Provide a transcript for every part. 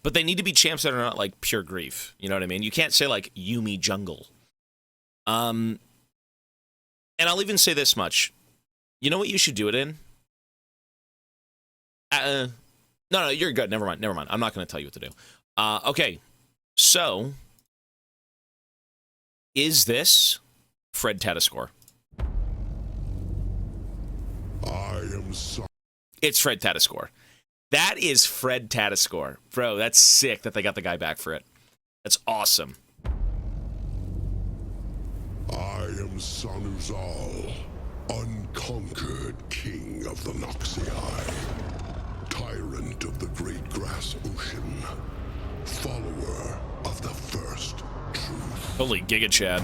But they need to be champs that are not, like, pure grief. You know what I mean? You can't say, like, Yuumi jungle. And I'll even say this much. You know what you should do it in? No, you're good. Never mind. I'm not going to tell you what to do. Okay. So, is this Fred Tatascore? It's Fred Tatascore. That is Fred Tatascore. Bro, that's sick that they got the guy back for it. That's awesome. I am Sanuzal, unconquered king of the Noxii, tyrant of the great grass ocean, follower of the first truth. Holy Giga Chad.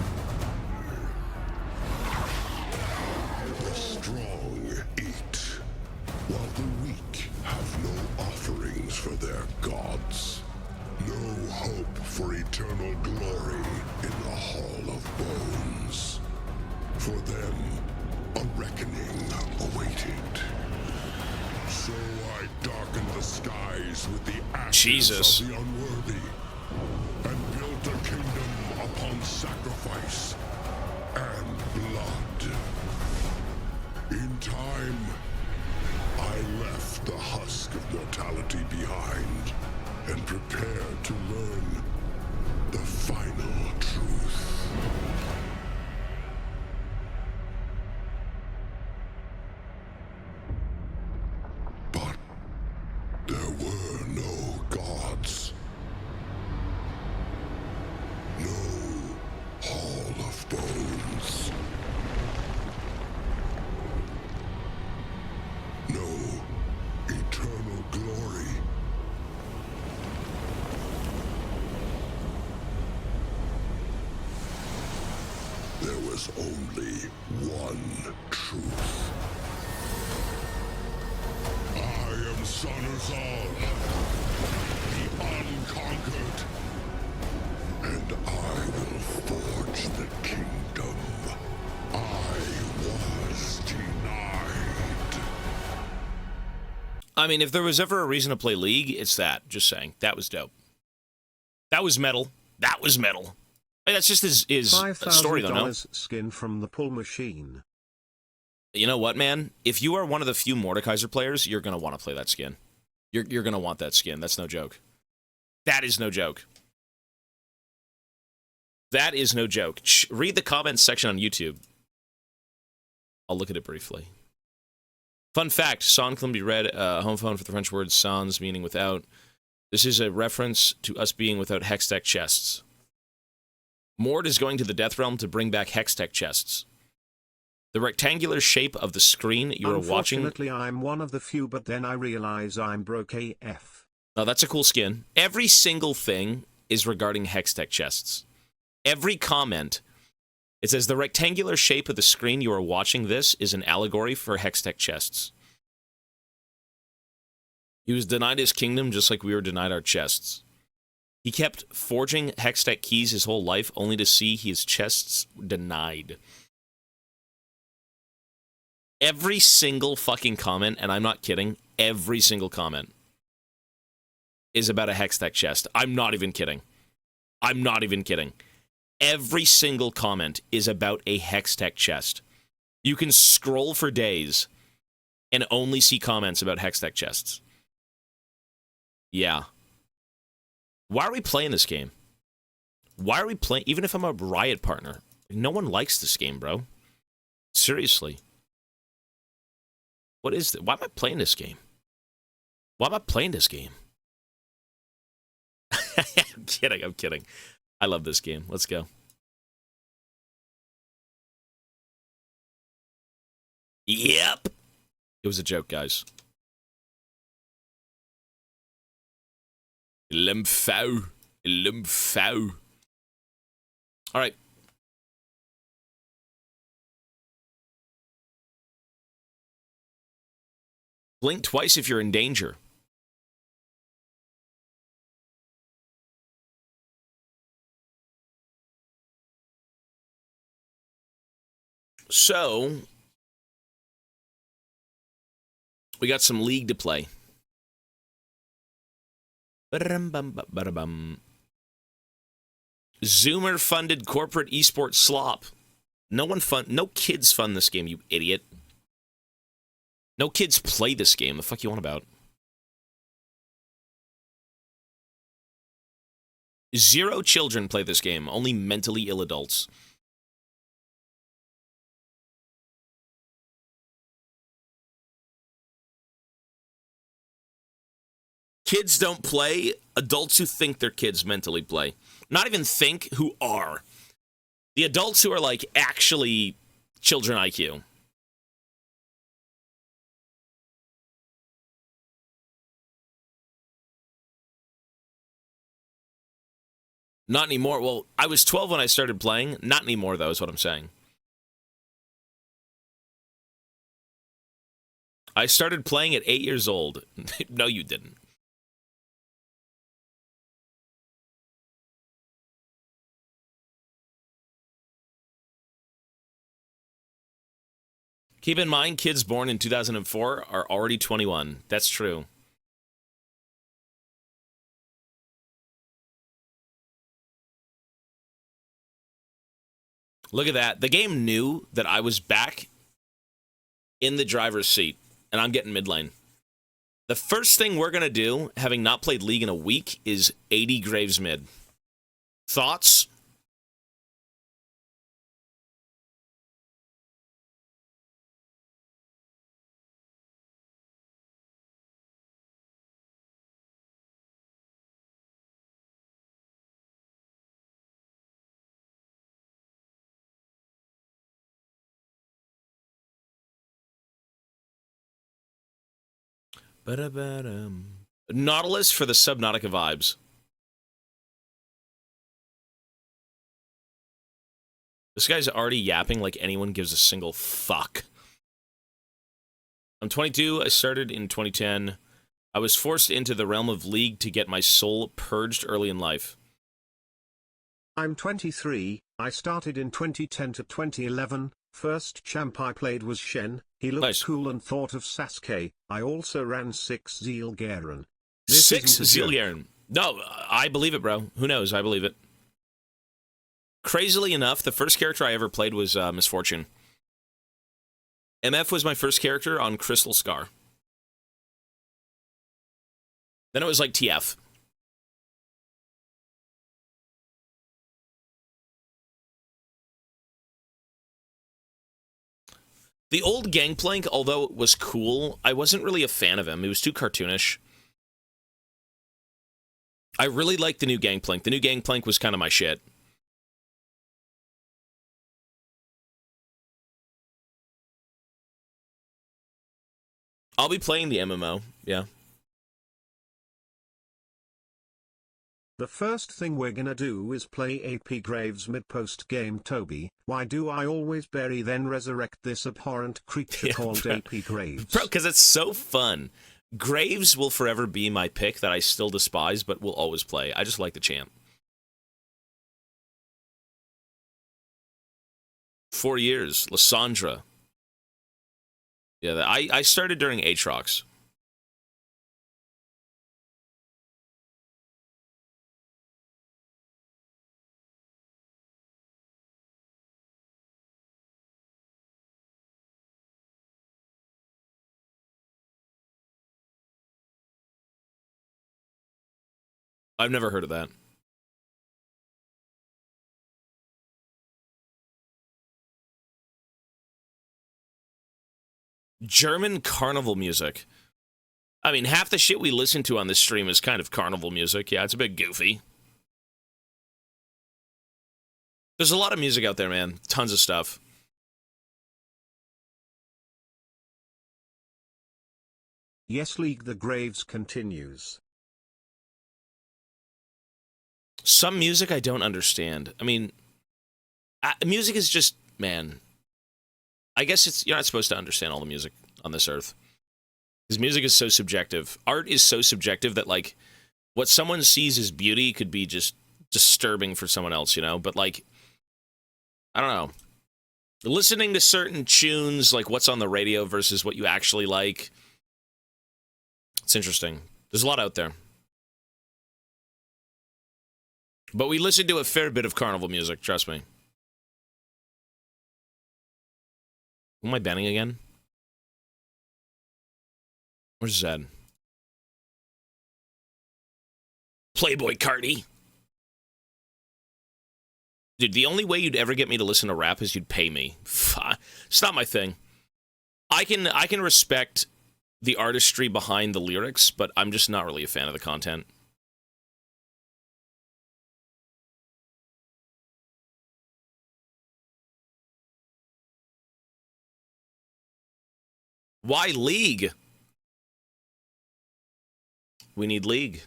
The strong eat, while the weak have no offerings for their gods. No hope for eternal glory in the Hall of Bones. For them, a reckoning awaited. So I darkened the skies with the ashes of the unworthy, and built a kingdom upon sacrifice and blood. In time, I left the husk of mortality behind, and prepared to learn the final truth. But there were no gods. No Hall of Bones. No eternal glory. There was only one truth. I am Sanuzal, the unconquered, and I will forge the kingdom I was denied. I mean, if there was ever a reason to play League, it's that. Just saying. That was dope. That was metal. That was metal. Hey, that's just his story, though, no? Skin from the pull machine. You know what, man? If you are one of the few Mordekaiser players, you're going to want to play that skin. You're going to want that skin. That's no joke. That is no joke. That is no joke. Read the comments section on YouTube. I'll look at it briefly. Fun fact, sans can be read, homophone for the French word sans, meaning without. This is a reference to us being without Hextech chests. Mord is going to the Death Realm to bring back Hextech chests. The rectangular shape of the screen you are watching... Unfortunately, I'm one of the few, but then I realize I'm broke AF. Oh, that's a cool skin. Every single thing is regarding Hextech chests. Every comment, it says, the rectangular shape of the screen you are watching this is an allegory for Hextech chests. He was denied his kingdom just like we were denied our chests. He kept forging Hextech keys his whole life, only to see his chests denied. Every single fucking comment, and I'm not kidding, every single comment is about a Hextech chest. I'm not even kidding. I'm not even kidding. Every single comment is about a Hextech chest. You can scroll for days and only see comments about Hextech chests. Yeah. Why are we playing this game? Why are we playing? Even if I'm a Riot partner, no one likes this game, bro. Seriously. What is this? Why am I playing this game? Why am I playing this game? I'm kidding, I'm kidding. I love this game. Let's go. Yep. It was a joke, guys. Limfau. Limfau. All right. Blink twice if you're in danger. So, we got some League to play. Ba-dum-bum-ba-ba-dum. Zoomer-funded corporate esports slop. No kids fund this game, you idiot. No kids play this game. The fuck you on about? Zero children play this game. Only mentally ill adults. Kids don't play. Adults who think they're kids mentally play. Not even think, who are. The adults who are, like, actually children IQ. Not anymore. Well, I was 12 when I started playing. Not anymore, though, is what I'm saying. I started playing at 8 years old. No, you didn't. Keep in mind, kids born in 2004 are already 21. That's true. Look at that. The game knew that I was back in the driver's seat, and I'm getting mid lane. The first thing we're going to do, having not played League in a week, is 80 Graves mid. Thoughts? Nautilus for the Subnautica vibes. This guy's already yapping like anyone gives a single fuck. I'm 22. I started in 2010. I was forced into the realm of League to get my soul purged early in life. I'm 23. I started in 2010 to 2011. First champ I played was Shen. He looked Nice. cool and thought of Sasuke. I also ran 6 Zealgaren. 6 Zealgaren. No, I believe it, bro. Who knows? I believe it. Crazily enough, the first character I ever played was Misfortune. MF was my first character on Crystal Scar. Then it was like TF. The old GANGPLANK, although it was cool, I wasn't really a fan of him. He was too cartoonish. I really liked the new GANGPLANK. The new GANGPLANK was kind of my shit. I'll be playing the MMO, yeah. The first thing we're gonna do is play AP Graves mid-post game. Toby, why do I always bury then resurrect this abhorrent creature called bro. AP Graves? Bro, because it's so fun. Graves will forever be my pick that I still despise, but will always play. I just like the champ. 4 years. Lysandra. Yeah, I started during Aatrox. I've never heard of that. German carnival music. I mean, half the shit we listen to on this stream is kind of carnival music. Yeah, it's a bit goofy. There's a lot of music out there, man. Tons of stuff. Yes, League the Graves continues. Some music I don't understand. I mean, music is just, man. I guess you're not supposed to understand all the music on this earth. Because music is so subjective. Art is so subjective that, like, what someone sees as beauty could be just disturbing for someone else, you know? But, like, I don't know. Listening to certain tunes, like what's on the radio versus what you actually like, it's interesting. There's a lot out there. But we listen to a fair bit of carnival music, trust me. Who am I banning again? Where's Zed? Playboy Cardi. Dude, the only way you'd ever get me to listen to rap is you'd pay me. It's not my thing. I can respect the artistry behind the lyrics, but I'm just not really a fan of the content. Why League? We need League.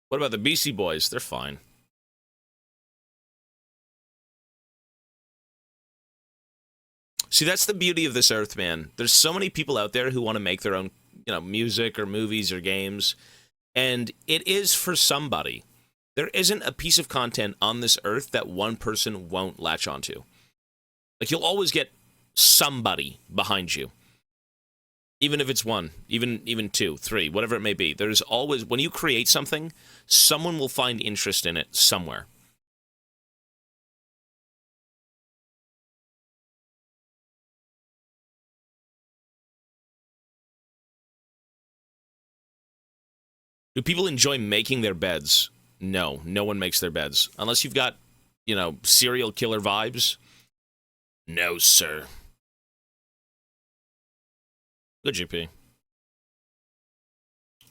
What about the BC Boys? They're fine. See, that's the beauty of this earth, man. There's so many people out there who want to make their own, music or movies or games, and it is for somebody. There isn't a piece of content on this earth that one person won't latch onto. Like, you'll always get somebody behind you. Even if it's one, even two, three, whatever it may be. There's always, when you create something, someone will find interest in it somewhere. Do people enjoy making their beds? No, no one makes their beds. Unless you've got, serial killer vibes. No, sir. Good GP.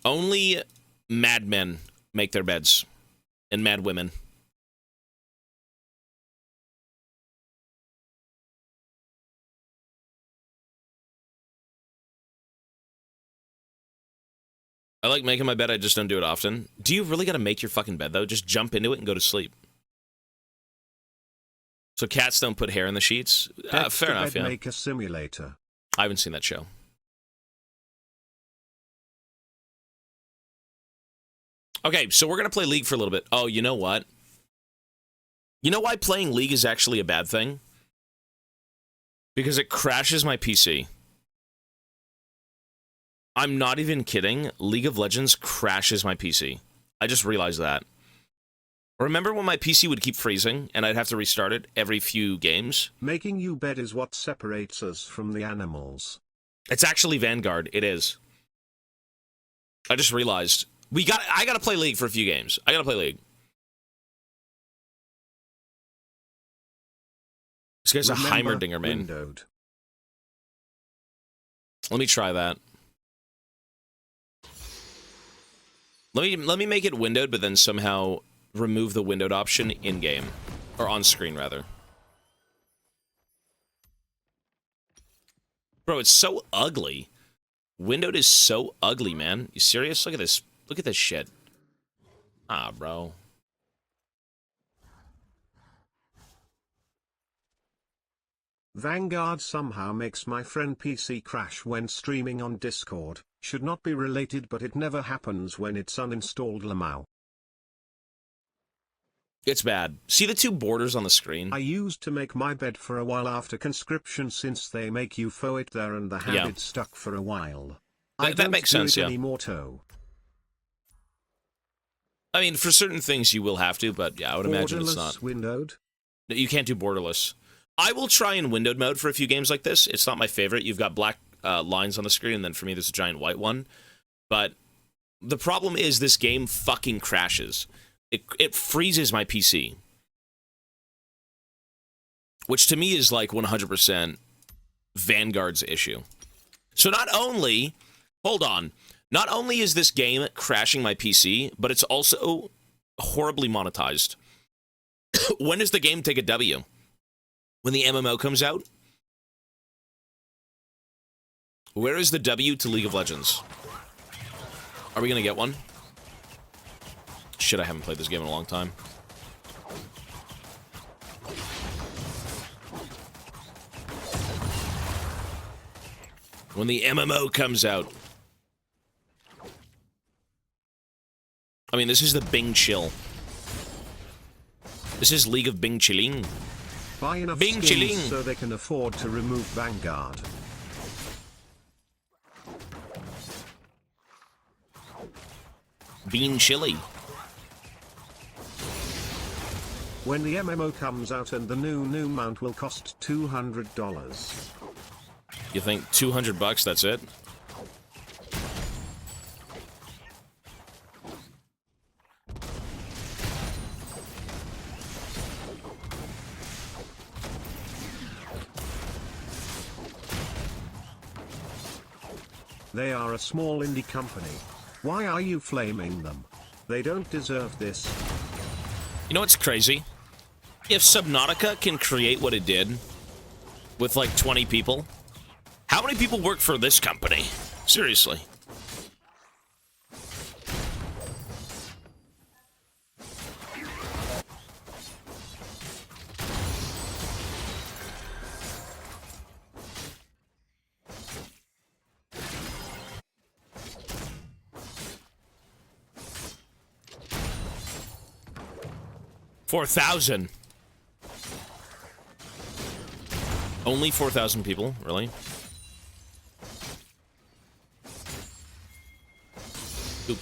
Only mad men make their beds. And mad women. I like making my bed, I just don't do it often. Do you really gotta make your fucking bed, though? Just jump into it and go to sleep. So cats don't put hair in the sheets? Fair enough, yeah. Make a simulator. I haven't seen that show. Okay, so we're gonna play League for a little bit. Oh, you know what? You know why playing League is actually a bad thing? Because it crashes my PC. I'm not even kidding. League of Legends crashes my PC. I just realized that. Remember when my PC would keep freezing and I'd have to restart it every few games? Making you bed is what separates us from the animals. It's actually Vanguard. It is. I just realized. I gotta play League for a few games. I gotta play League. This guy's a Heimerdinger, man. Windowed. Let me try that. Let me make it windowed, but then somehow remove the windowed option in-game. Or on-screen, rather. Bro, it's so ugly. Windowed is so ugly, man. You serious? Look at this. Look at this shit. Ah, bro. Vanguard somehow makes my friend PC crash when streaming on Discord. Should not be related, but it never happens when it's uninstalled. Lamau. It's bad. See the two borders on the screen? I used to make my bed for a while after conscription since they make you foe it there and the habit stuck for a while. That makes sense, yeah. Anymore, too. I mean, for certain things you will have to, but yeah, I would imagine it's not. Windowed? No, you can't do borderless. I will try in windowed mode for a few games like this. It's not my favorite. You've got black lines on the screen, and then for me there's a giant white one. But the problem is this game fucking crashes. It freezes my PC. Which to me is like 100% Vanguard's issue. So not only... Hold on. Not only is this game crashing my PC, but it's also horribly monetized. When does the game take a W? When the MMO comes out? Where is the W to League of Legends? Are we gonna get one? Shit, I haven't played this game in a long time. When the MMO comes out. I mean, this is the Bing Chill. This is League of Bing Chilling. Buy enough Bing skins Chilling. so they can afford to remove Vanguard. Bean Chili. when the MMO comes out and the new mount will cost $200. You think $200, that's it? They are a small indie company. Why are you flaming them? They don't deserve this. You know what's crazy? If Subnautica can create what it did with like 20 people, how many people work for this company? Seriously. $4,000. Only 4,000 people, really? Oop.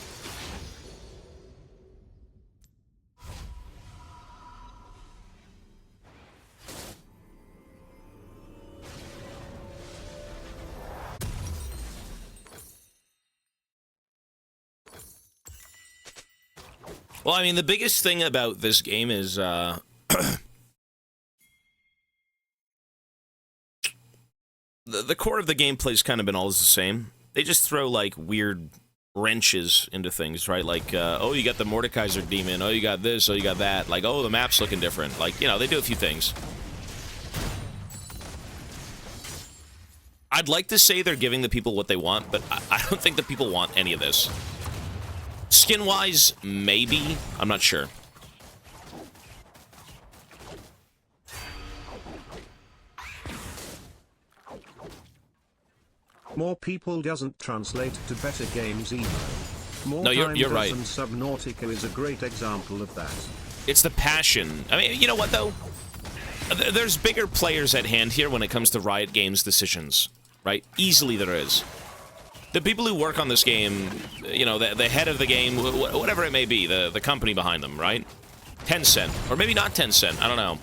Well, I mean, the biggest thing about this game is, the core of the gameplay's kind of been always the same. They just throw, like, weird wrenches into things, right? Like, oh, you got the Mordekaiser demon, oh, you got this, oh, you got that. Like, oh, the map's looking different. Like, you know, they do a few things. I'd like to say they're giving the people what they want, but I don't think the people want any of this. Skin-wise, maybe. I'm not sure. More people doesn't translate to better games either. More no, you're right. And Subnautica is a great example of that. It's the passion. I mean, you know what, though? There's bigger players at hand here when it comes to Riot Games' decisions, right? Easily there is. The people who work on this game, you know, the head of the game, whatever it may be, the company behind them, right? Tencent. Or maybe not Tencent, I don't know.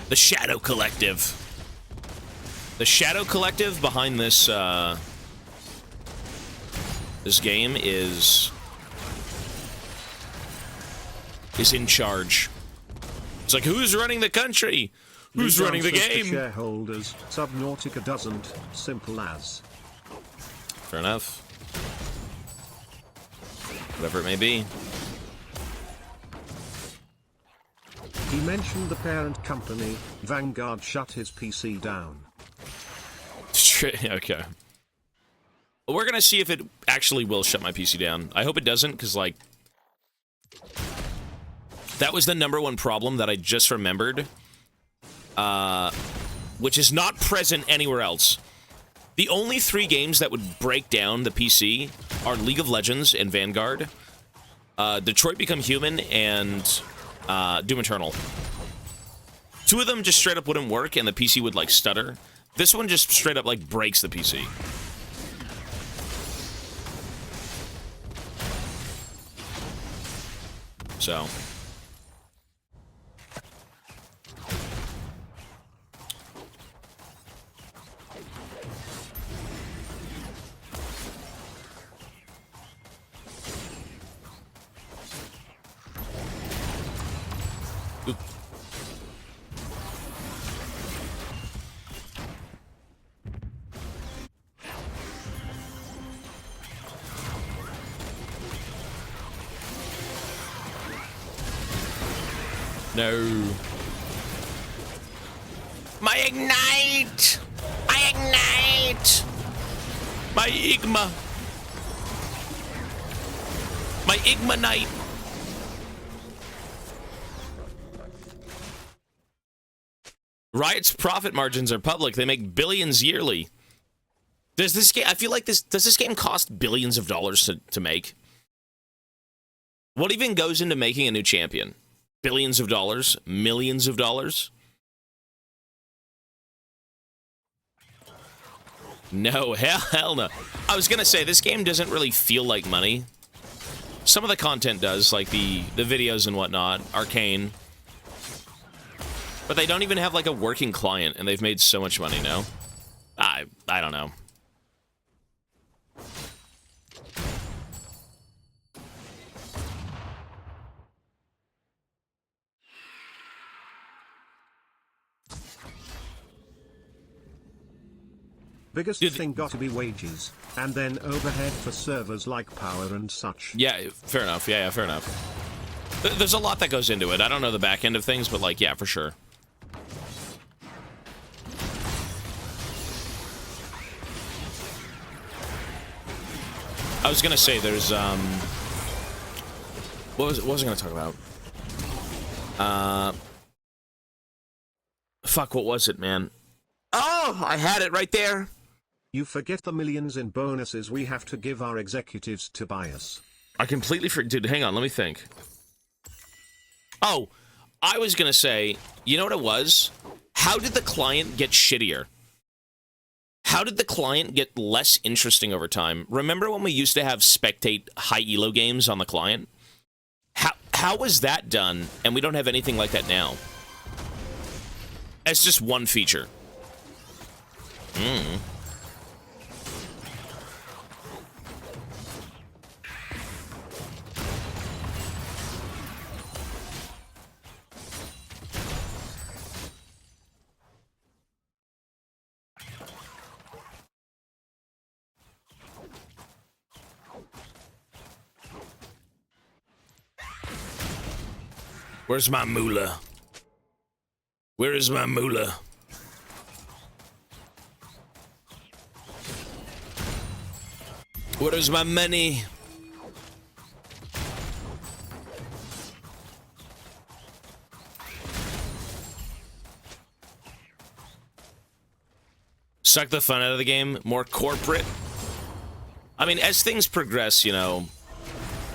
The Shadow Collective. The Shadow Collective behind this, this game is in charge. It's like, who's running the country? Who's running the game? Shareholders, Subnautica doesn't. Simple as. Fair enough. Whatever it may be. He mentioned the parent company, Vanguard shut his PC down. Okay. Well, we're gonna see if it actually will shut my PC down. I hope it doesn't, because, like, that was the #1 problem that I just remembered. Which is not present anywhere else. The only 3 games that would break down the PC are League of Legends and Vanguard, Detroit Become Human, and Doom Eternal. 2 of them just straight up wouldn't work, and the PC would, like, stutter. This one just straight up, like, breaks the PC. So... No. My ignite! I ignite! My Igma! My Igma Knight! Riot's profit margins are public. They make billions yearly. Does this game... I feel like does this game cost billions of dollars to make? What even goes into making a new champion? Billions of dollars? Millions of dollars? No, hell no. I was gonna say, this game doesn't really feel like money. Some of the content does, like the videos and whatnot, Arcane. But they don't even have like a working client, and they've made so much money now. I don't know. Biggest thing got to be wages, and then overhead for servers like power and such. Yeah, fair enough. Yeah, fair enough. There's a lot that goes into it. I don't know the back end of things, but like, yeah, for sure. I was gonna say there's what was I gonna talk about? Fuck, what was it, man? Oh, I had it right there. You forget the millions in bonuses we have to give our executives, Tobias. I completely forgot. Dude, hang on, let me think. Oh, I was gonna say, you know what it was? How did the client get shittier? How did the client get less interesting over time? Remember when we used to have spectate high elo games on the client? How was that done, and we don't have anything like that now? It's just one feature. Where's my moolah? Where is my moolah? Where is my money? Suck the fun out of the game, more corporate. I mean, as things progress, you know,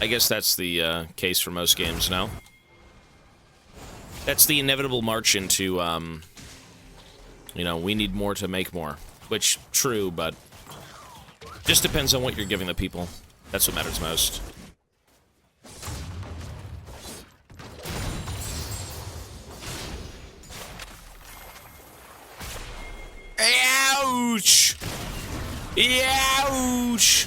I guess that's the case for most games now. That's the inevitable march into, you know, we need more to make more. Which, true, but just depends on what you're giving the people. That's what matters most. Ouch! Ouch!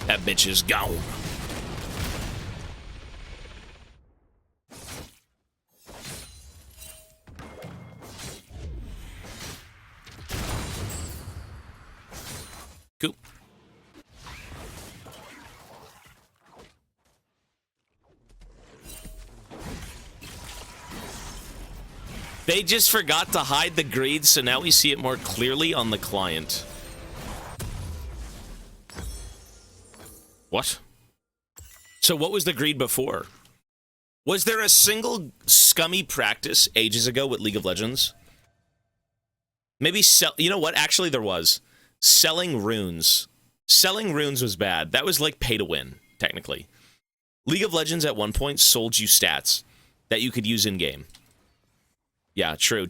That bitch is gone. Cool. They just forgot to hide the greed, so now we see it more clearly on the client. What? So what was the greed before? Was there a single scummy practice ages ago with League of Legends? Maybe you know what? Actually, there was. Selling runes. Selling runes was bad. That was like pay to win, technically. League of Legends at one point sold you stats that you could use in-game. Yeah, true.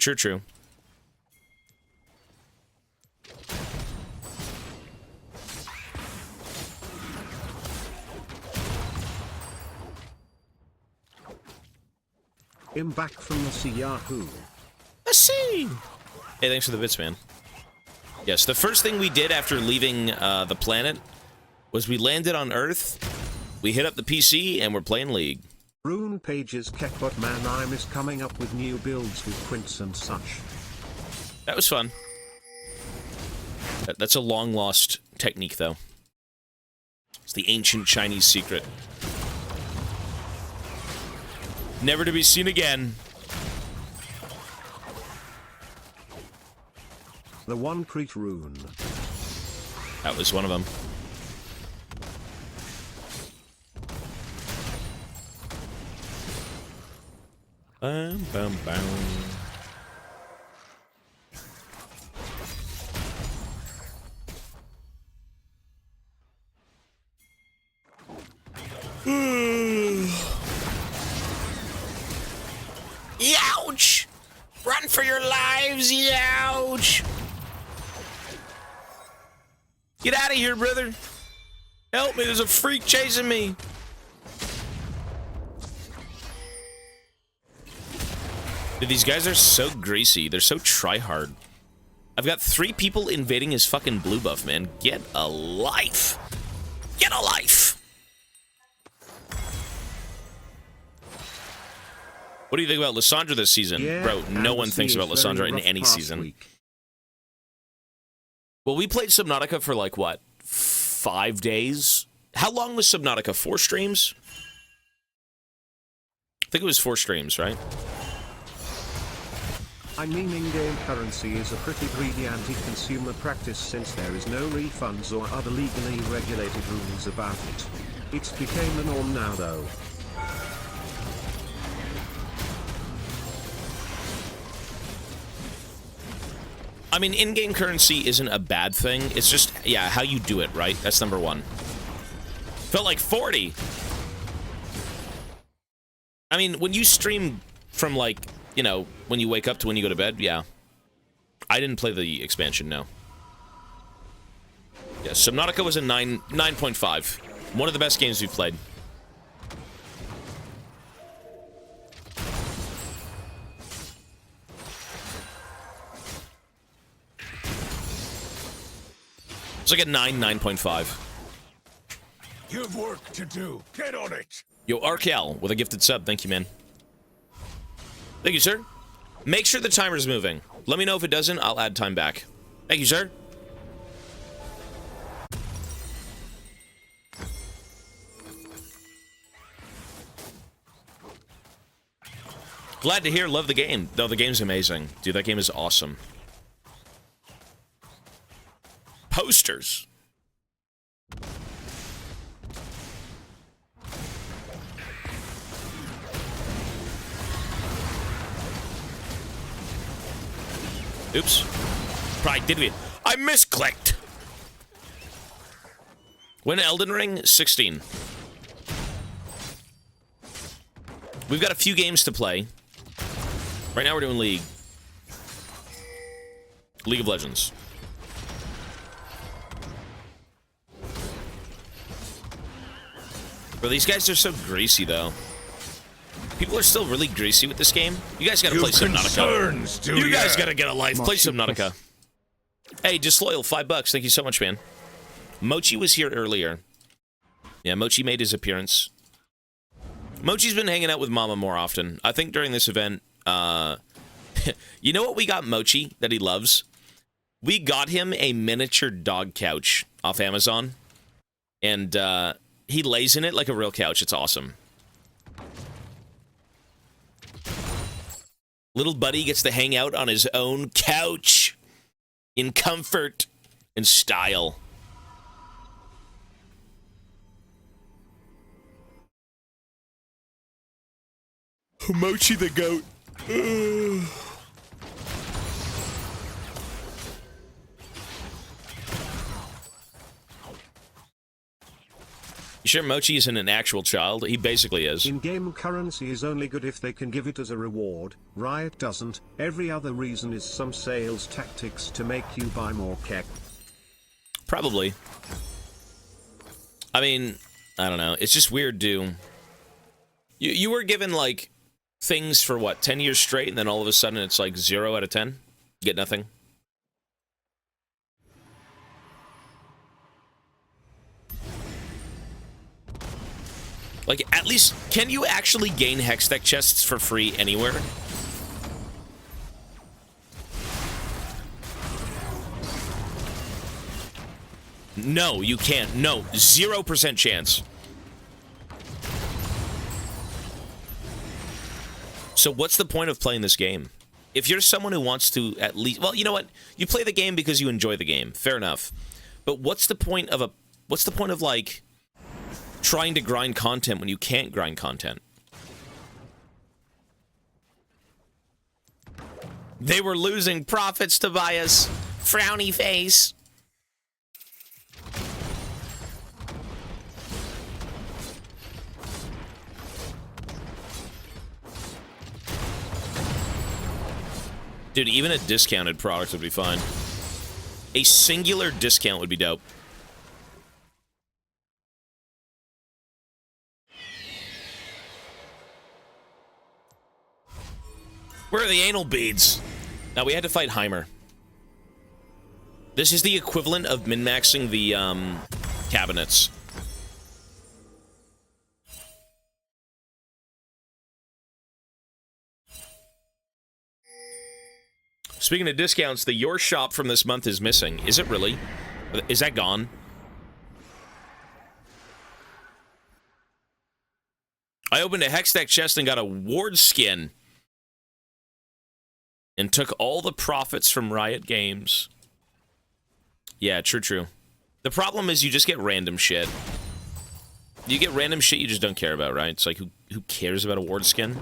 I'm back from the sea, Yahoo. I see. Hey, thanks for the bits, man. Yes, the first thing we did after leaving the planet was we landed on Earth, we hit up the PC, and we're playing League. Rune pages kept, but man, I miss coming up with new builds with quints and such. That was fun. That's a long-lost technique, though. It's the ancient Chinese secret. Never to be seen again. The one Crete rune. That was one of them. Bam, bam, bam. Youch! Run for your lives, youch! Get out of here, brother. Help me, there's a freak chasing me. Dude, these guys are so greasy. They're so try-hard. I've got 3 people invading his fucking blue buff, man. Get a life. Get a life. What do you think about Lissandra this season? Yeah, bro, no one thinks about Lissandra in any season. Week. Well, we played Subnautica for, like, what, 5 days? How long was Subnautica? 4 streams? I think it was 4 streams, right? I mean, in-game currency is a pretty greedy anti-consumer practice since there is no refunds or other legally regulated rules about it. It's became the norm now, though. I mean, in-game currency isn't a bad thing. It's just, yeah, how you do it, right? That's number 1. Felt like 40. I mean, when you stream from, like, you know, when you wake up to when you go to bed, yeah. I didn't play the expansion, no. Yeah, Subnautica was a 9.5. One of the best games we've played. It's like a 9.5. You've work to do. Get on it. Yo, Arkel with a gifted sub. Thank you, man. Thank you, sir. Make sure the timer's moving. Let me know if it doesn't. I'll add time back. Thank you, sir. Glad to hear. Love the game. No, the game's amazing. Dude, that game is awesome. Posters. Oops. Probably did we? I misclicked. When Elden Ring? 16. We've got a few games to play. Right now we're doing League. League of Legends. Bro, these guys are so greasy, though. People are still really greasy with this game. You guys gotta play Subnautica. You guys gotta get a life. Play Subnautica. Hey, Disloyal, $5. Thank you so much, man. Mochi was here earlier. Yeah, Mochi made his appearance. Mochi's been hanging out with Mama more often. I think during this event, you know what we got Mochi that he loves? We got him a miniature dog couch off Amazon. And, he lays in it like a real couch. It's awesome. Little buddy gets to hang out on his own couch in comfort and style. Mochi the goat. You sure Mochi isn't an actual child? He basically is. In-game currency is only good if they can give it as a reward. Riot doesn't. Every other reason is some sales tactics to make you buy more kek. Probably. I mean, I don't know. It's just weird, dude. You were given, like, things for, what, 10 years straight, and then all of a sudden it's, like, 0 out of 10? Get nothing? Like, at least, can you actually gain Hextech chests for free anywhere? No, you can't. No, 0% chance. So what's the point of playing this game? If you're someone who wants to at least... Well, you know what? You play the game because you enjoy the game. Fair enough. But what's the point of like, trying to grind content when you can't grind content? They were losing profits, Tobias. Frowny face. Dude, even a discounted product would be fine. A singular discount would be dope. Where are the anal beads? Now, we had to fight Heimer. This is the equivalent of min-maxing the, cabinets. Speaking of discounts, the Your Shop from this month is missing. Is it really? Is that gone? I opened a Hextech chest and got a Ward skin. And took all the profits from Riot Games. Yeah, true. The problem is you just get random shit. You get random shit you just don't care about, right? It's like, who cares about a Ward skin?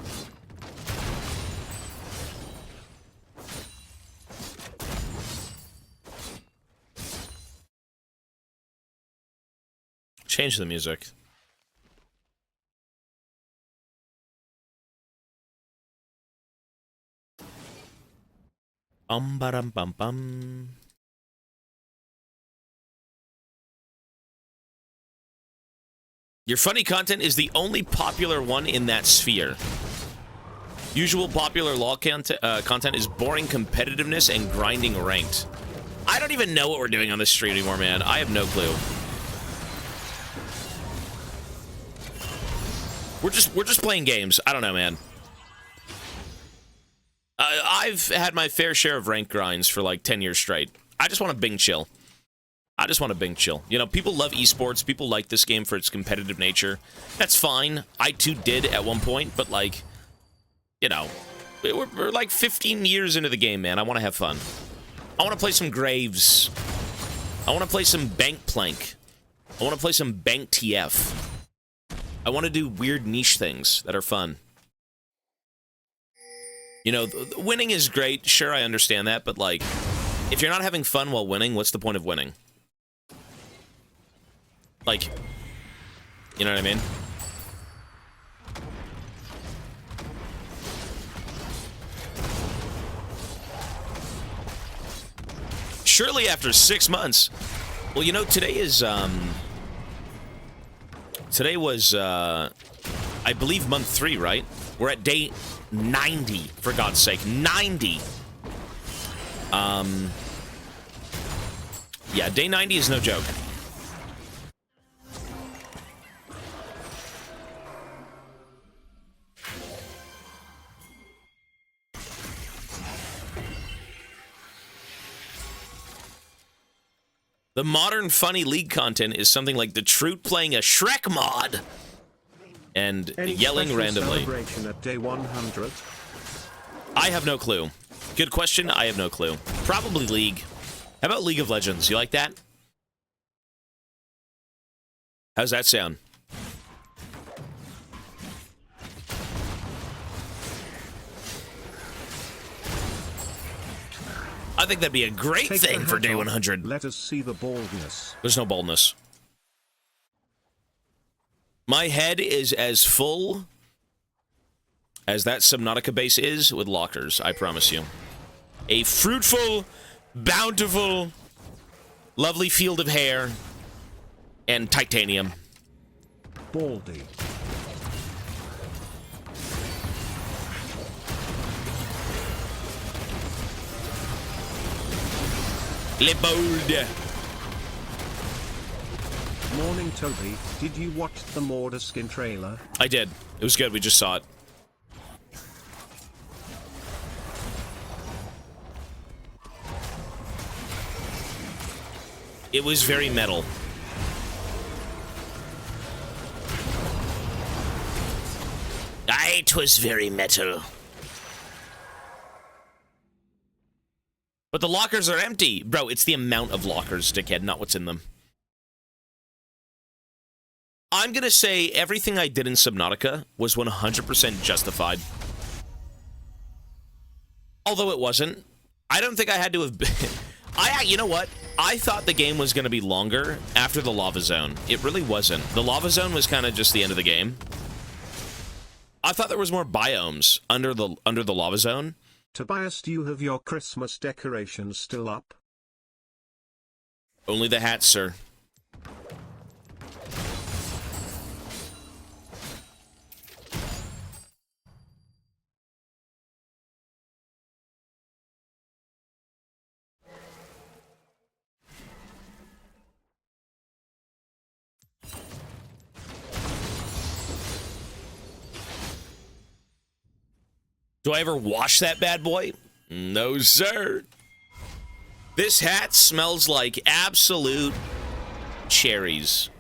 Change the music. Bum. Your funny content is the only popular one in that sphere. Usual popular LoL content is boring competitiveness and grinding ranked. I don't even know what we're doing on this stream anymore, man. I have no clue. We're just playing games. I don't know, man. I've had my fair share of rank grinds for like 10 years straight. I just want to Bing chill. I just want to Bing chill. You know, people love esports. People like this game for its competitive nature. That's fine. I too did at one point, but like, you know, we're like 15 years into the game, man. I want to have fun. I want to play some Graves. I want to play some GANGPLANK. I want to play some Bank TF. I want to do weird niche things that are fun. You know, winning is great. Sure, I understand that, but like, if you're not having fun while winning, what's the point of winning? Like, you know what I mean? Surely after 6 months. Well, you know, today is, today was, I believe month 3, right? We're at day 90, for God's sake. 90! Yeah, day 90 is no joke. The modern funny League content is something like the Truth playing a Shrek mod and yelling randomly. Celebration at day 100? I have no clue. Good question. I have no clue. Probably League. How about League of Legends? You like that? How's that sound? I think that'd be a great thing for day 100. Let us see the baldness. There's no baldness. My head is as full as that Subnautica base is with lockers, I promise you. A fruitful, bountiful, lovely field of hair and titanium. Baldy. Le Bold. Morning, Toby. Did you watch the Mordekaiser trailer? I did. It was good. We just saw it. It was very metal. It was very metal. But the lockers are empty. Bro, it's the amount of lockers, dickhead, not what's in them. I'm gonna say everything I did in Subnautica was 100% justified. Although it wasn't. I don't think I had to have been... you know what? I thought the game was gonna be longer after the lava zone. It really wasn't. The lava zone was kind of just the end of the game. I thought there was more biomes under the lava zone. Tobias, do you have your Christmas decorations still up? Only the hats, sir. Do I ever wash that bad boy? No, sir. This hat smells like absolute cherries.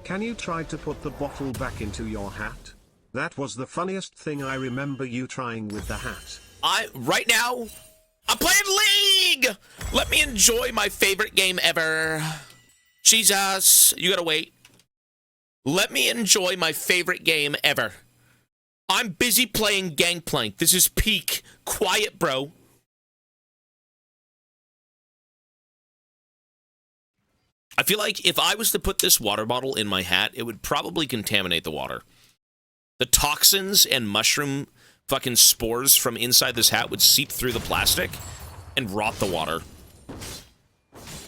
Can you try to put the bottle back into your hat? That was the funniest thing I remember you trying with the hat. Right now, I'm playing League! Let me enjoy my favorite game ever. Jesus, you gotta wait. Let me enjoy my favorite game ever. I'm busy playing GANGPLANK. This is peak. Quiet, bro. I feel like if I was to put this water bottle in my hat, it would probably contaminate the water. The toxins and mushroom fucking spores from inside this hat would seep through the plastic and rot the water.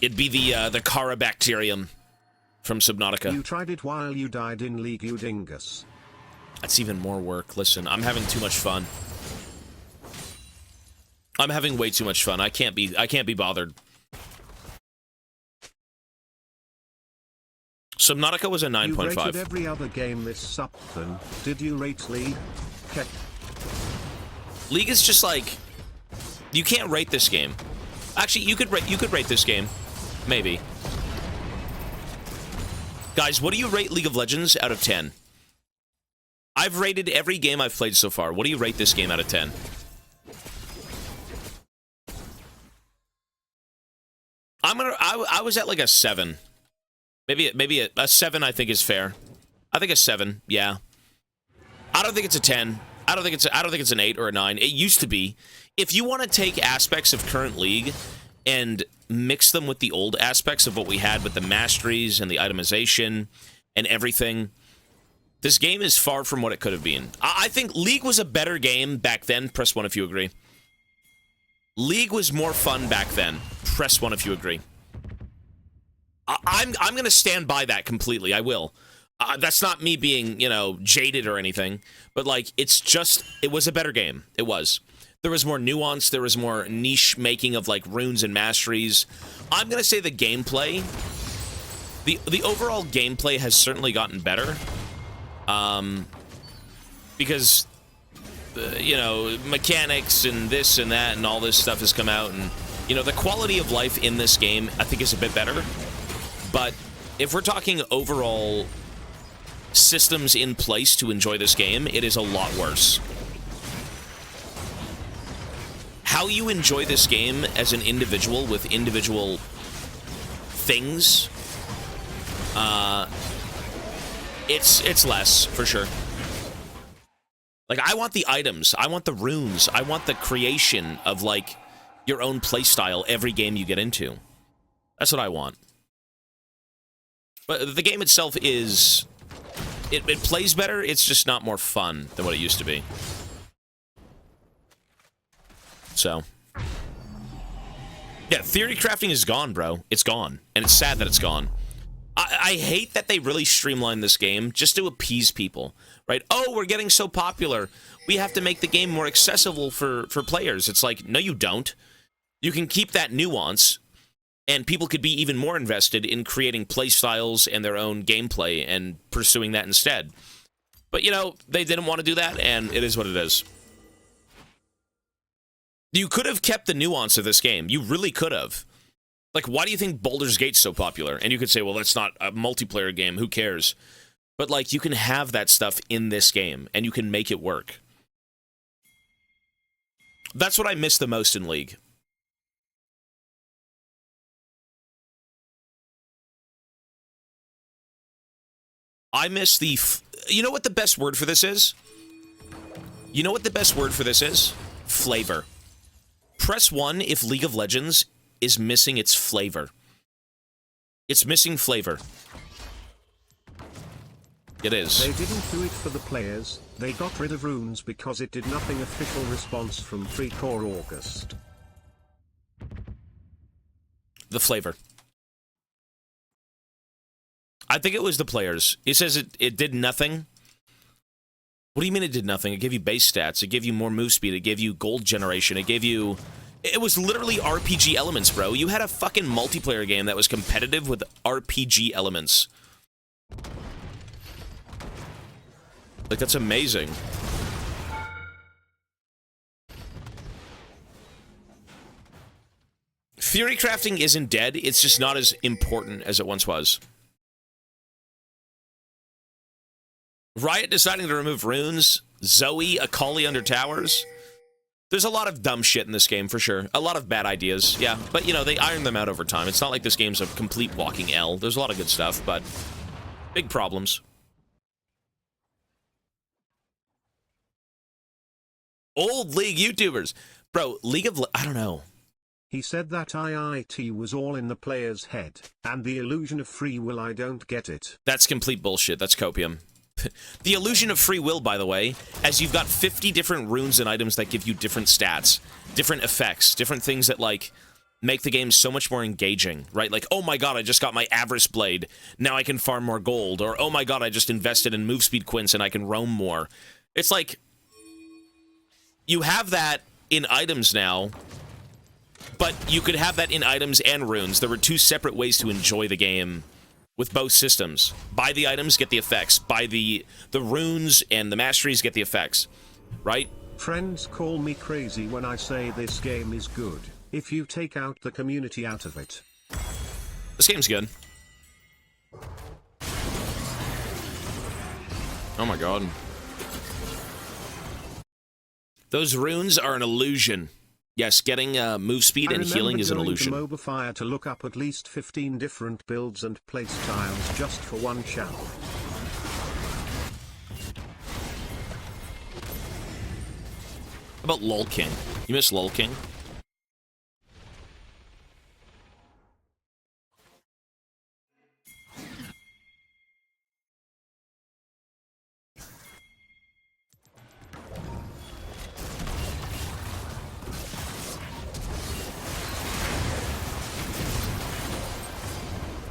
It'd be the Carabacterium from Subnautica. You tried it while you died in League, you dingus. That's even more work. Listen, I'm having too much fun. I'm having way too much fun. I can't be bothered. Subnautica was a 9.5. You rated every other game this sucked, then did you rate League? League is just like, you can't rate this game. Actually, you could rate this game, maybe. Guys, what do you rate League of Legends out of 10? I've rated every game I've played so far. What do you rate this game out of 10? I was at like a 7. Maybe a 7 I think is fair. I think a 7, yeah. I don't think it's a 10. I don't think it's an 8 or a 9. It used to be. If you want to take aspects of current League and mix them with the old aspects of what we had with the masteries and the itemization and everything, this game is far from what it could have been. I think League was a better game back then. Press 1 if you agree. League was more fun back then. Press 1 if you agree. I'm going to stand by that completely. I will. That's not me being, you know, jaded or anything. But, like, it's just, it was a better game. It was. There was more nuance. There was more niche making of, like, runes and masteries. I'm going to say the gameplay, the overall gameplay has certainly gotten better. Because, you know, mechanics and this and that and all this stuff has come out. And, you know, the quality of life in this game, I think, is a bit better. But if we're talking overall systems in place to enjoy this game, it is a lot worse. How you enjoy this game as an individual with individual things, it's less, for sure. Like, I want the items, I want the runes, I want the creation of, like, your own playstyle every game you get into. That's what I want. But the game itself is... It plays better, it's just not more fun than what it used to be. So. Yeah, theory crafting is gone, bro. It's gone. And it's sad that it's gone. I hate that they really streamlined this game just to appease people, right? Oh, we're getting so popular. We have to make the game more accessible for players. It's like, no, you don't. You can keep that nuance, and people could be even more invested in creating playstyles and their own gameplay and pursuing that instead. But, you know, they didn't want to do that, and it is what it is. You could have kept the nuance of this game. You really could have. Like, why do you think Baldur's Gate's so popular? And you could say, well, that's not a multiplayer game. Who cares? But, like, you can have that stuff in this game, and you can make it work. That's what I miss the most in League. I miss the... You know what the best word for this is? You know what the best word for this is? Flavor. Press 1 if League of Legends is missing its flavor. It's missing flavor. It is. They didn't do it for the players, they got rid of runes because it did nothing. Official response from Freecore August. The flavor. I think it was the players. It says it did nothing. What do you mean it did nothing? It gave you base stats. It gave you more move speed. It gave you gold generation. It gave you... It was literally RPG elements, bro. You had a fucking multiplayer game that was competitive with RPG elements. Like, that's amazing. Theory crafting isn't dead, it's just not as important as it once was. Riot deciding to remove runes, Zoe, Akali under towers. There's a lot of dumb shit in this game, for sure. A lot of bad ideas, yeah. But, you know, they iron them out over time. It's not like this game's a complete walking L. There's a lot of good stuff, but big problems. Old League YouTubers. Bro, I don't know. He said that IIT was all in the player's head, and the illusion of free will, I don't get it. That's complete bullshit. That's copium. The illusion of free will, by the way, as you've got 50 different runes and items that give you different stats, different effects, different things that, like, make the game so much more engaging, right? Like, oh my god, I just got my Avarice Blade, now I can farm more gold, or oh my god, I just invested in move speed quints and I can roam more. It's like, you have that in items now, but you could have that in items and runes. There were two separate ways to enjoy the game with both systems. Buy the items, get the effects. Buy the runes and the masteries, get the effects. Right? Friends call me crazy when I say this game is good, if you take out the community out of it. This game's good. Oh my god. Those runes are an illusion. Yes, getting move speed and healing is an illusion. I remember going to Mobify to look up at least 15 different builds and place tiles just for one channel. How about LOL King? You miss LOL King?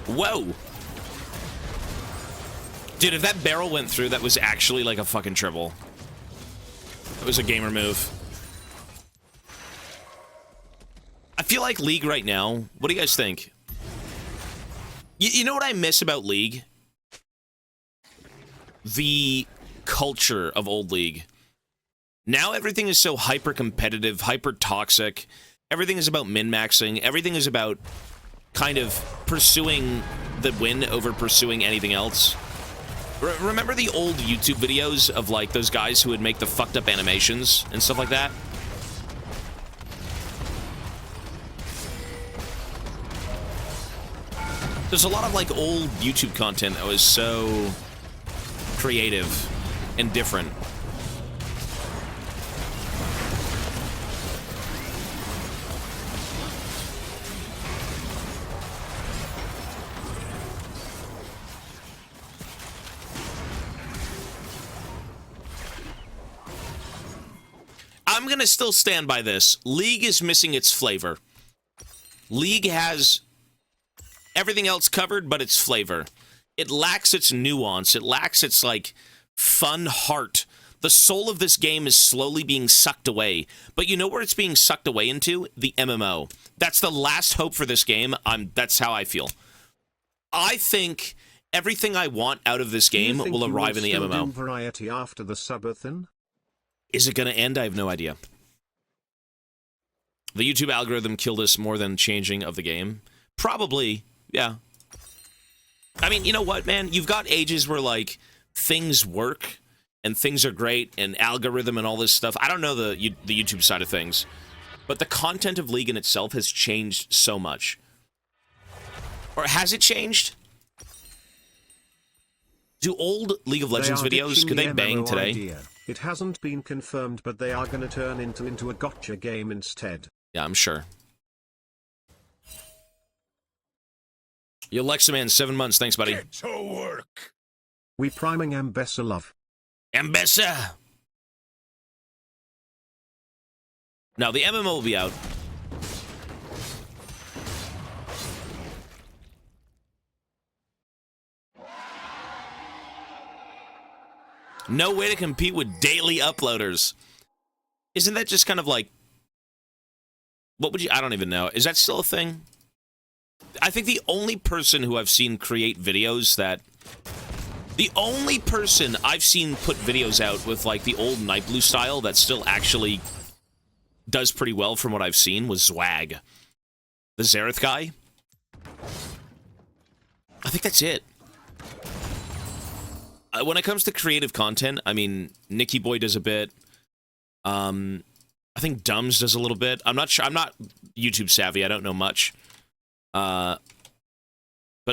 Whoa! Dude, if that barrel went through, that was actually like a fucking triple. It was a gamer move. I feel like League right now, what do you guys think? You know what I miss about League? The culture of old League. Now everything is so hyper-competitive, hyper-toxic. Everything is about min-maxing. Everything is about kind of pursuing the win over pursuing anything else. Remember the old YouTube videos of, like, those guys who would make the fucked up animations and stuff like that? There's a lot of, like, old YouTube content that was so creative and different. I'm gonna still stand by this. League is missing its flavor. League has everything else covered, but its flavor. It lacks its nuance. It lacks its, like, fun heart. The soul of this game is slowly being sucked away. But you know where it's being sucked away into? The MMO. That's the last hope for this game. That's how I feel. I think everything I want out of this game will arrive in the MMO. Variety after the subathon? Is it going to end? I have no idea. The YouTube algorithm killed us more than changing of the game. Probably, yeah. I mean, you know what, man? You've got ages where, like, things work and things are great and algorithm and all this stuff. I don't know the YouTube side of things, but the content of League in itself has changed so much. Or has it changed? Do old League of Legends videos, could they bang today? Idea. It hasn't been confirmed, but they are going to turn into a gotcha game instead. Yeah, I'm sure. Yo, Alexa Man, 7 months. Thanks, buddy. Get to work. We priming Ambessa love. Ambessa! Now, the MMO will be out. No way to compete with daily uploaders. Isn't that just kind of like... What would you... I don't even know. Is that still a thing? I think the only person who I've seen create videos that... The only person I've seen put videos out with, like, the old Night Blue style that still actually does pretty well from what I've seen was Zwag. The Zareth guy. I think that's it. When it comes to creative content, I mean, Nicky Boy does a bit. I think Dumbs does a little bit. I'm not sure. I'm not YouTube savvy. I don't know much. But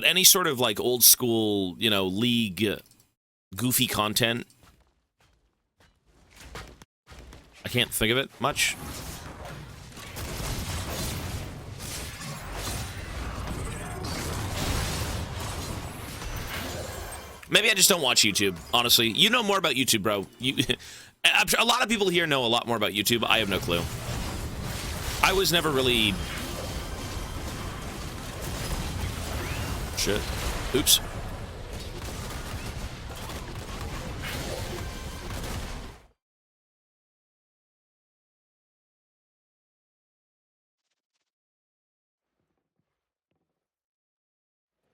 any sort of like old school, you know, League goofy content, I can't think of it much. Maybe I just don't watch YouTube, honestly. You know more about YouTube, bro. A lot of people here know a lot more about YouTube. I have no clue. I was never really... Shit. Oops.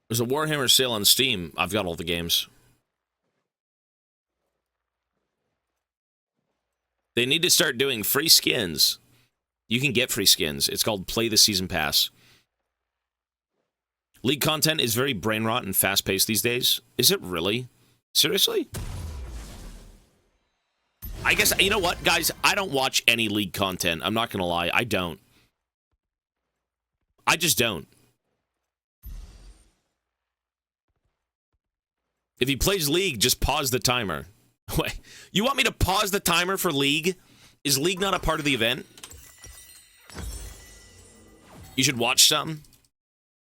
There's a Warhammer sale on Steam. I've got all the games. They need to start doing free skins. You can get free skins. It's called Play the Season Pass. League content is very brain rot and fast-paced these days. Is it really? Seriously? I guess, you know what, guys? I don't watch any League content. I'm not gonna lie. I don't. I just don't. If he plays League, just pause the timer. Wait, you want me to pause the timer for League? Is League not a part of the event? You should watch some?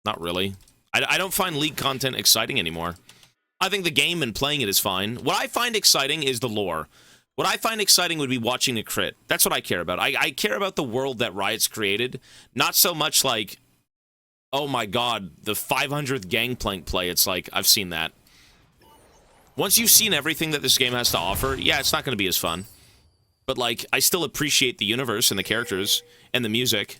Not really. I don't find League content exciting anymore. I think the game and playing it is fine. What I find exciting is the lore. What I find exciting would be watching a crit. That's what I care about. I care about the world that Riot's created. Not so much like, oh my god, the 500th GANGPLANK play. It's like, I've seen that. Once you've seen everything that this game has to offer, yeah, it's not going to be as fun. But, like, I still appreciate the universe and the characters and the music.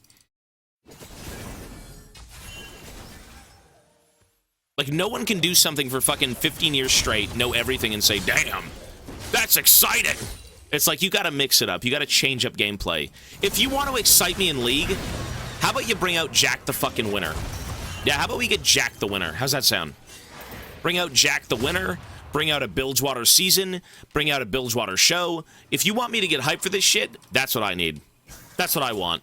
Like, no one can do something for fucking 15 years straight, know everything, and say, damn, that's exciting! It's like, you gotta mix it up. You gotta change up gameplay. If you want to excite me in League, how about you bring out Jack the fucking Winner? Yeah, how about we get Jack the Winner? How's that sound? Bring out Jack the Winner. Bring out a Bilgewater season, bring out a Bilgewater show. If you want me to get hyped for this shit, that's what I need. That's what I want.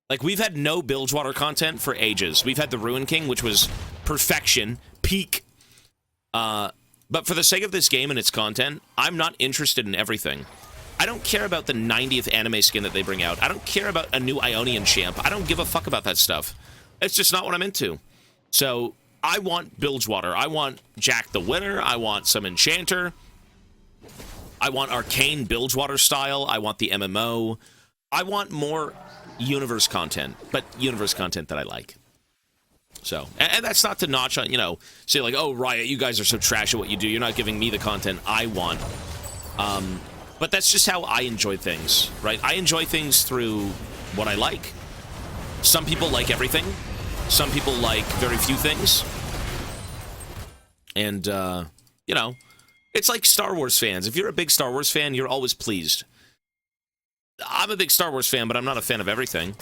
Like, we've had no Bilgewater content for ages. We've had the Ruin King, which was perfection, peak. But for the sake of this game and its content, I'm not interested in everything. I don't care about the 90th anime skin that they bring out. I don't care about a new Ionian champ. I don't give a fuck about that stuff. It's just not what I'm into. So... I want Bilgewater. I want Jack the Winner. I want some Enchanter. I want Arcane Bilgewater style. I want the MMO. I want more universe content, but universe content that I like. So, and that's not to notch on, you know, say like, oh, Riot, you guys are so trash at what you do. You're not giving me the content I want. But that's just how I enjoy things, right? I enjoy things through what I like. Some people like everything. Some people like very few things. And, you know, it's like Star Wars fans. If you're a big Star Wars fan, you're always pleased. I'm a big Star Wars fan, but I'm not a fan of everything.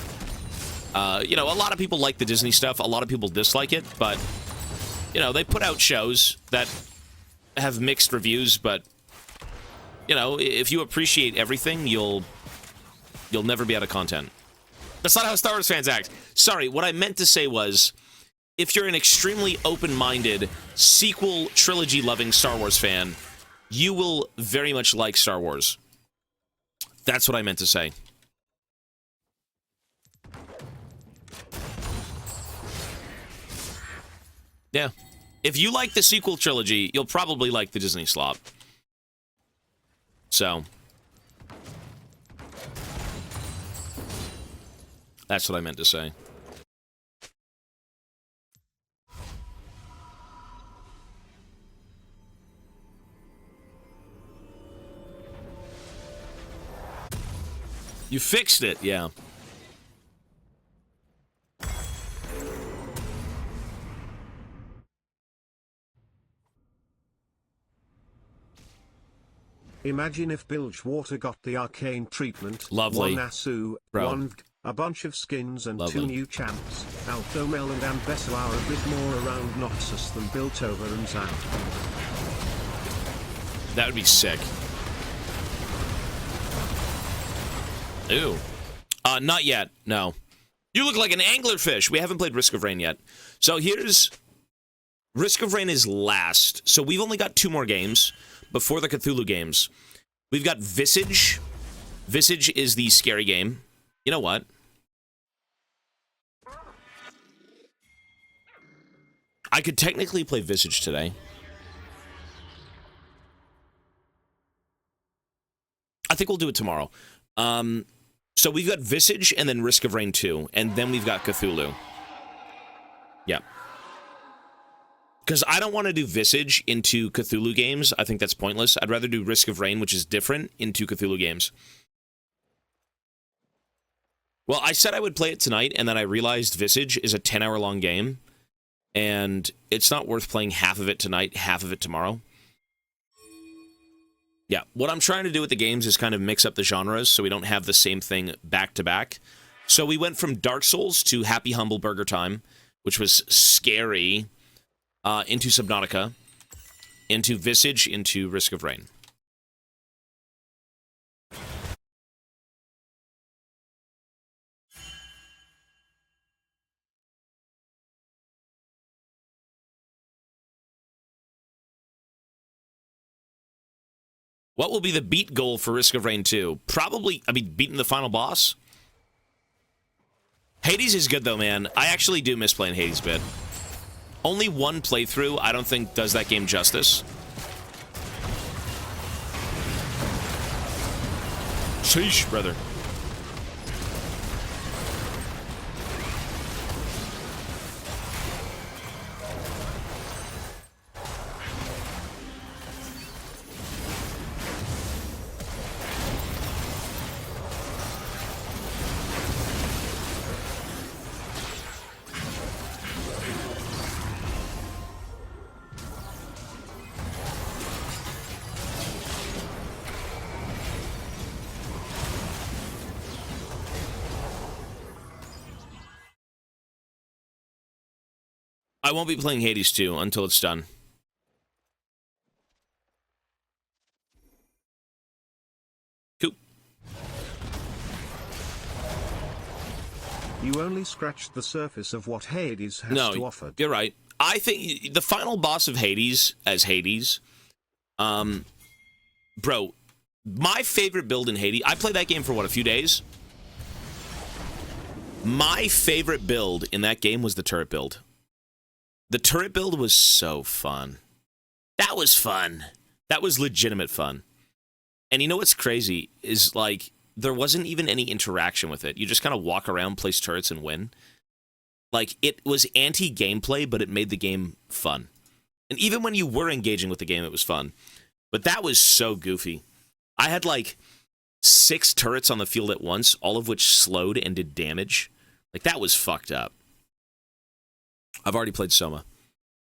You know, a lot of people like the Disney stuff. A lot of people dislike it, but, you know, they put out shows that have mixed reviews, but, you know, if you appreciate everything, you'll never be out of content. That's not how Star Wars fans act. Sorry, what I meant to say was, if you're an extremely open-minded, sequel, trilogy-loving Star Wars fan, you will very much like Star Wars. That's what I meant to say. Yeah. If you like the sequel trilogy, you'll probably like the Disney slop. So... that's what I meant to say. You fixed it, yeah. Imagine if Bilgewater got the arcane treatment. Lovely. One Asu, Bro. one A bunch of skins and Lovely. 2 new champs. Althomel and Ambesso are a bit more around Noxus than built over and Zap. That would be sick. Ooh. Not yet, no. You look like an anglerfish. We haven't played Risk of Rain yet. So here's... Risk of Rain is last. So we've only got 2 more games before the Cthulhu games. We've got Visage. Visage is the scary game. You know what? I could technically play Visage today. I think we'll do it tomorrow. So we've got Visage and then Risk of Rain 2, and then we've got Cthulhu. Yeah. Because I don't want to do Visage into Cthulhu games. I think that's pointless. I'd rather do Risk of Rain, which is different, into Cthulhu games. Well, I said I would play it tonight, and then I realized Visage is a 10-hour-long game, and it's not worth playing half of it tonight, half of it tomorrow. Yeah, what I'm trying to do with the games is kind of mix up the genres so we don't have the same thing back-to-back. So we went from Dark Souls to Happy Humble Burger Time, which was scary, into Subnautica, into Visage, into Risk of Rain. What will be the beat goal for Risk of Rain 2? Probably, beating the final boss. Hades is good, though, man. I actually do miss playing Hades a bit. Only one playthrough, I don't think, does that game justice. Sheesh, brother. I won't be playing Hades 2 until it's done. Cool. You only scratched the surface of what Hades has to offer. You're right. I think the final boss of Hades, as Hades, bro, my favorite build in Hades, I played that game for, what, a few days? My favorite build in that game was the turret build. The turret build was so fun. That was fun. That was legitimate fun. And you know what's crazy is, like, there wasn't even any interaction with it. You just kind of walk around, place turrets, and win. Like, it was anti-gameplay, but it made the game fun. And even when you were engaging with the game, it was fun. But that was so goofy. I had, like, 6 turrets on the field at once, all of which slowed and did damage. Like, that was fucked up. I've already played Soma.